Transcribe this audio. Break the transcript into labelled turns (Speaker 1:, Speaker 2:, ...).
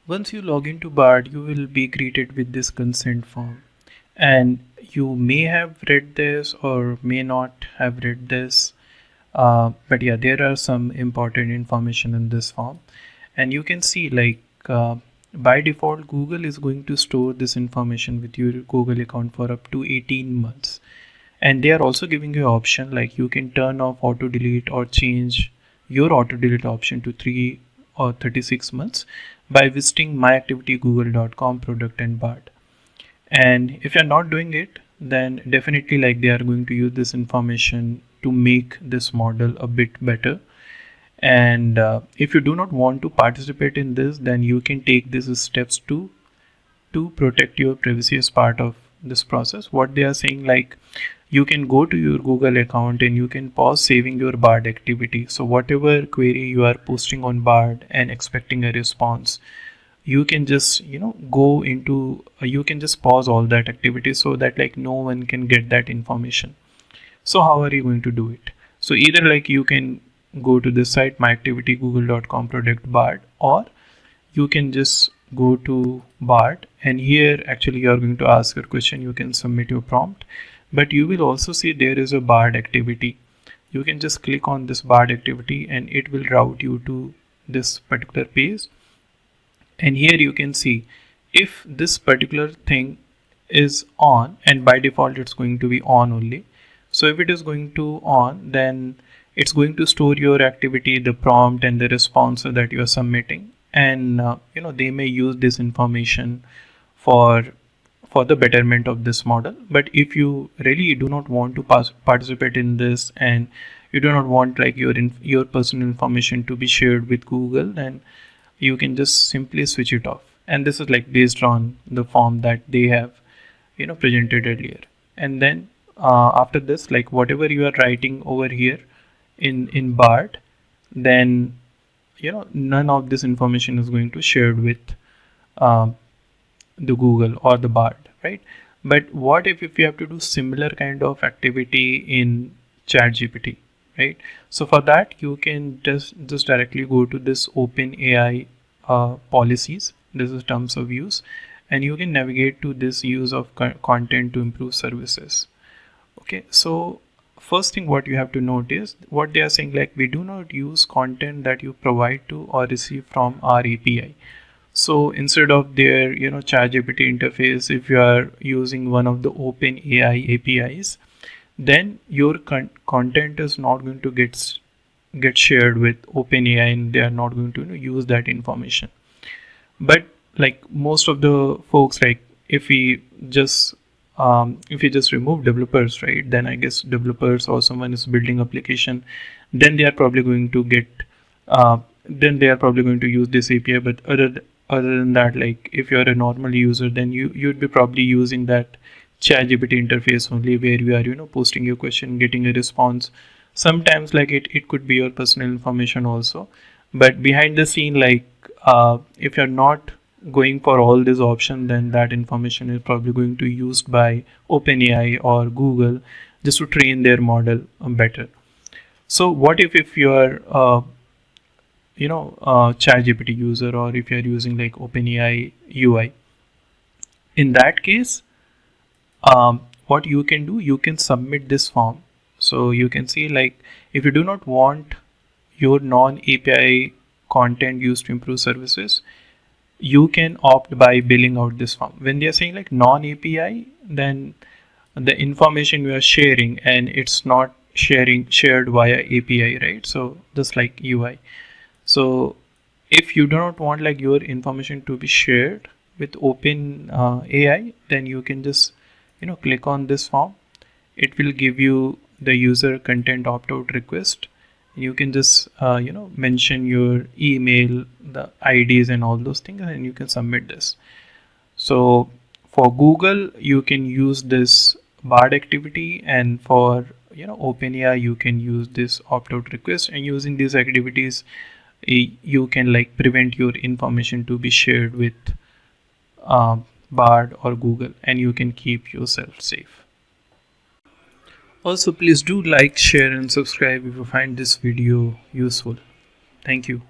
Speaker 1: Once you log into Bard, you will be greeted with this consent form. And you may have read this or may not have read this. But yeah, there are some important information in this form. And you can see by default, Google is going to store this information with your Google account for up to 18 months. And they are also giving you an option like you can turn off auto delete or change your auto delete option to 3 or 36 months by visiting myactivitygoogle.com product and Bard. And if you're not doing it, then definitely they are going to use this information to make this model a bit better. And if you do not want to participate in this, then you can take these steps to protect your privacy as part of this process. What they are saying, you can go to your Google account and you can pause saving your Bard activity. So whatever query you are posting on Bard and expecting a response, you can just go into you can just pause all that activity so that no one can get that information. So how are you going to do it? So either you can go to this site myactivitygoogle.com product Bard, or you can just go to Bard, and here actually you are going to ask a question. You can submit your prompt, but you will also see there is a Bard activity. You can just click on this Bard activity and it will route you to this particular page. And here you can see if this particular thing is on, and by default it's going to be on only. So if it is going to on, then it's going to store your activity, the prompt and the response that you are submitting. And they may use this information for the betterment of this model. But if you really do not want to participate in this, and you do not want your personal information to be shared with Google, then you can just simply switch it off. And this is based on the form that they have presented earlier. And then after this, whatever you are writing over here in Bard, then none of this information is going to shared with the Google or the Bard, right? But what if you have to do similar kind of activity in ChatGPT, right? So for that, you can just directly go to this OpenAI policies. This is terms of use, and you can navigate to this use of content to improve services. Okay, so first thing what you have to note is what they are saying, we do not use content that you provide to or receive from our API. So instead of their ChatGPT interface, if you are using one of the OpenAI APIs, then your content is not going to get shared with OpenAI, and they are not going to use that information. But most of the folks, if we just remove developers, right, then I guess developers or someone is building application, then they are probably going to use this API. But other than that, if you're a normal user, then you'd be probably using that ChatGPT interface only, where you are posting your question, getting a response. Sometimes it could be your personal information also, but behind the scene, if you're not going for all these options, then that information is probably going to be used by OpenAI or Google just to train their model better. So what if you are ChatGPT user, or if you are using OpenAI UI? In that case, what you can do, you can submit this form. So you can see if you do not want your non-API content used to improve services, you can opt by billing out this form. When they are saying non-API, then the information you are sharing, and it's not shared via API, right? So just like UI. So if you do not want your information to be shared with OpenAI, then you can just click on this form. It will give you the user content opt-out request. You can just mention your email, the IDs and all those things, and you can submit this. So for Google, you can use this Bard activity, and for OpenAI, you can use this opt-out request. And using these activities, you can prevent your information to be shared with Bard or Google, and you can keep yourself safe. Also, please do like, share and subscribe if you find this video useful. Thank you.